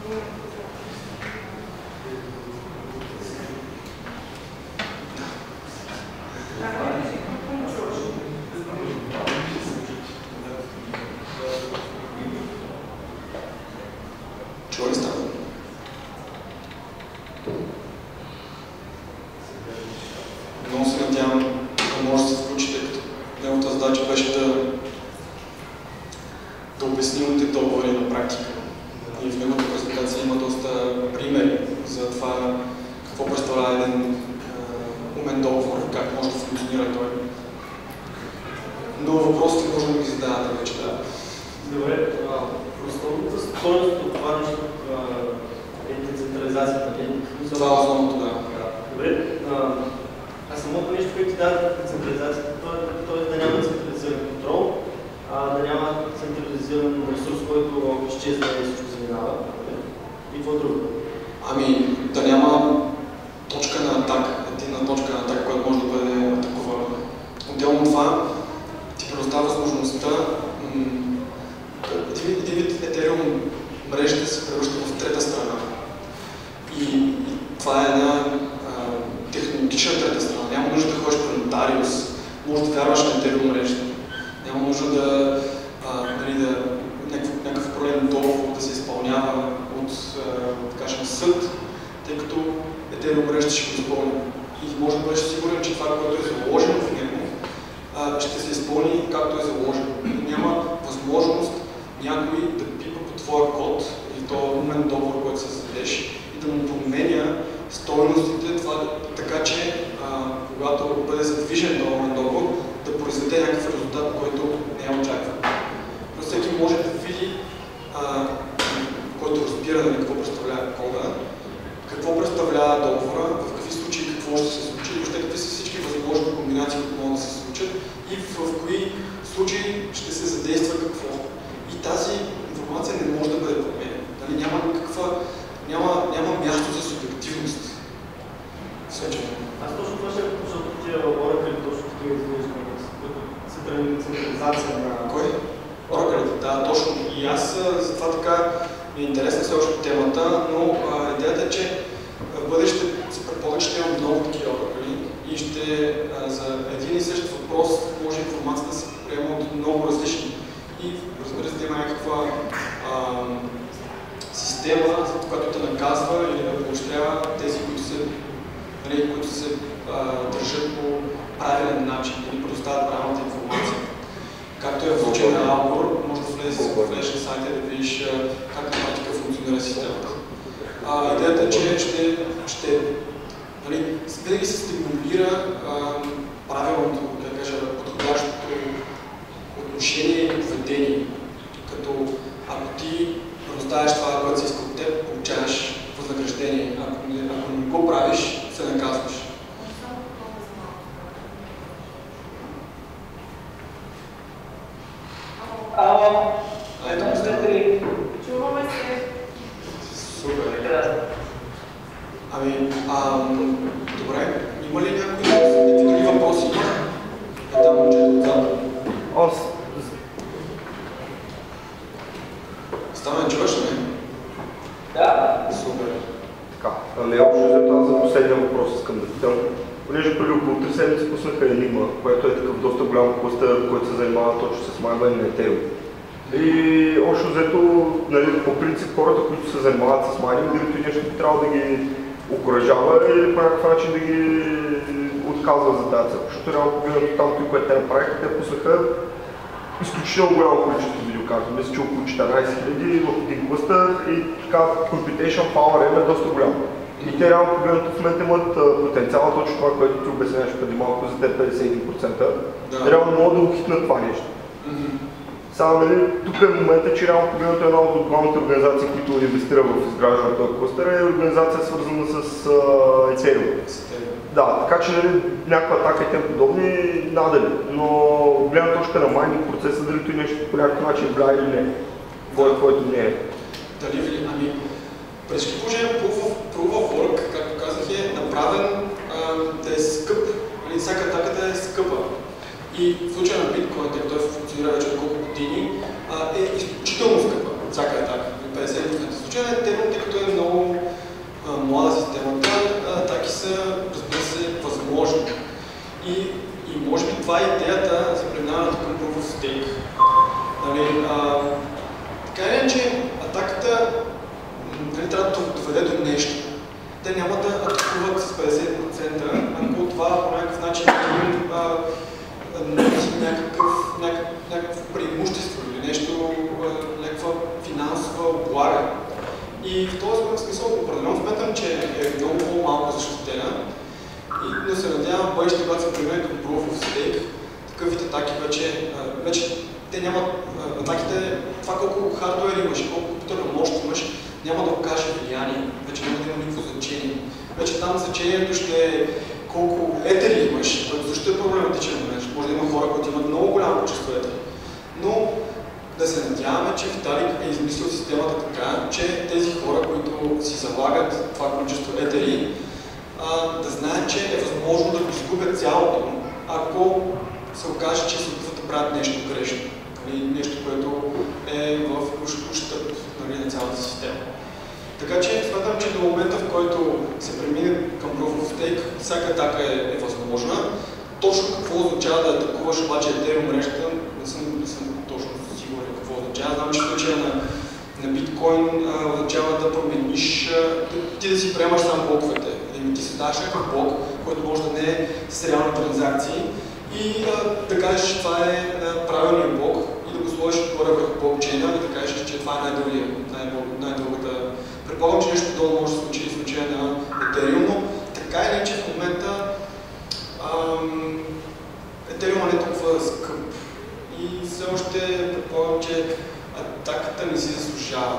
Чува ли става? Много се надявам да може да се включи, тъй като неговата задача беше да обясним тези договори на практика. И в неговата презентация има доста примери за това какво представлява един умен договор, как може да функционира той. Но въпросите може да ги задавате вече, да. Добре, основната стойност от това нещо е децентрализацията. Това е основното, да. Добре, а самото нещо, което ти дава децентрализацията, т.е. да няма централизиран контрол, да няма централизиран ресурс, който изчезва и всичко заминава. И какво друго? Ами, да няма точка на атака, единна точка на атака, която може да бъде атакувана. Отделно това ти предоставя възможността един вид Ethereum мрежата се превръща в трета страна. И това е една технологична трета страна. Няма нужда да ходиш при нотариус, може да вярваш на Ethereum мрежата. Няма нужда някакъв проблем договор да се изпълнява от съд, тъй като Ethereum мрежата ще го изпълни. И може да бъдеш сигурен, че това, което е заложено в него, ще се изпълни както е заложено. Няма възможност някой да пипа по твоя код или този умен договор, който се зададеш и да му променя стойностите, така че когато бъде задвижен този умен договор, да произведе някакъв резултат, който не е очакван. Но всеки може да види, който разбира какво представлява кода, какво представлява договора, в какви случаи какво ще се случи и въобще какви са всички възможни комбинации, които могат да се случат и в кои случаи ще се задейства какво. И тази информация не може да бъде променена. Нали? Няма място за субективност. Аз точно това ще почна от тия оракли, точно такива изглеждания, като централизация на... Кой? Оракълите, да, точно. И аз затова така ми е интересна все още темата, но идеята е, че в бъдеще се предполага, че ще има много такива оракли и ще за един и същ въпрос може информацията да се приема от много различни. И разбира се, да има някаква система, която да наказва или да поощрява тези, които се държат по правилен начин, да ни предоставят правилната информация. Както е в случай на Алгор, може да влезеш на сайта и да видиш как на практика функционира системата. Идеята е, че винаги се стимулира правилното, да кажа, подходящото отношение и поведение. Като ако ти предоставяш това, което си иска от теб, получаваш възнаграждение. Ако не го правиш, се наказваш. Чуваме се. Супер. Добре. Има ли някои други въпроси? Там момчето отзад. Става, чуваш ли? Да. Супер. Така, общо взето аз за последния въпрос искам да питам. Понеже преди около 3 седмици пуснаха Enigma, което е такъв доста голям клъстър, който се занимава точно с майнване на Ethereum. И общо взето, по принцип хората, които се занимават с майнинг, дали нещо трябва да ги окуражава или по някакъв начин да ги отказва за тази цел. Защото реално погледнато там, което те направиха, те пуснаха изключително голямо количество видеокарти. Мисля, че около 14 000 в един клъстър и така computation power е доста голям. И те реално погледнато в момента имат потенциал, точно това, което ти обясняваш преди малко за те 51%. Да. Реално могат да ухитнат това нещо. Само, тук е момента, че реално погледнато една от главните организации, които инвестира в изграждането на клъстър, е организация свързана с Ethereum. Да, така че някаква атака и тем подобни надали, но гледна точка на майнинг процеса, дали той нещо по някакъв начин влияе или не, което не е. Дали, през всички положения Proof of Work, както казах, е направен да е скъп, всяка атака да е скъпа. И в случая на биткоин, тъй като той функционира вече колко години, е изключително скъпа всяка атака. 50% в случая на Ethereum, тъй Така е, че атаката трябва да доведе до нещо. Те няма да атакуват с 50%, ако това по някакъв начин някакво преимущество или нещо, някаква финансова облага. И в този смисъл определено смятам, че е много по-малко защитена. И да се надявам бъдеще, когато се премине към Proof of Stake, такъв вид атаки вече те нямат атаките, това колко хардуер имаш, колко компютърна мощ имаш, няма да окаже влияние, вече няма да има никакво значение. Вече там значението ще е колко етери имаш, което също е проблематичен момент. Може да има хора, които имат много голямо количество етери. Но да се надяваме, че Vitalik е измислил системата така, че тези хора, които си залагат това количество етери, да знаят, че е възможно да го изгубят цялото, ако се окаже, че се опитват да правят нещо грешно. Нещо, което е в ущърб на цялата система. Така че смятам, че до момента, в който се премине към Proof of Stake, всяка атака е възможна. Точно какво означава да атакуваш обаче Ethereum мрежата, не съм точно сигурен какво означава. Знам, че в случая на биткоин означава да промениш, ти да си приемаш само блоковете. Ти си даваш някакъв блок, който може да не е с реални транзакции и да кажеш, че това е правилният блок и да го сложиш отгоре върху блокчейна и да кажеш, че това е най-дългата. Предполагам, че нещо подобно може да се случи в случая на Ethereum, но така или иначе в момента Ethereum не е толкова скъп и все още предполагам, че атаката не си заслужава.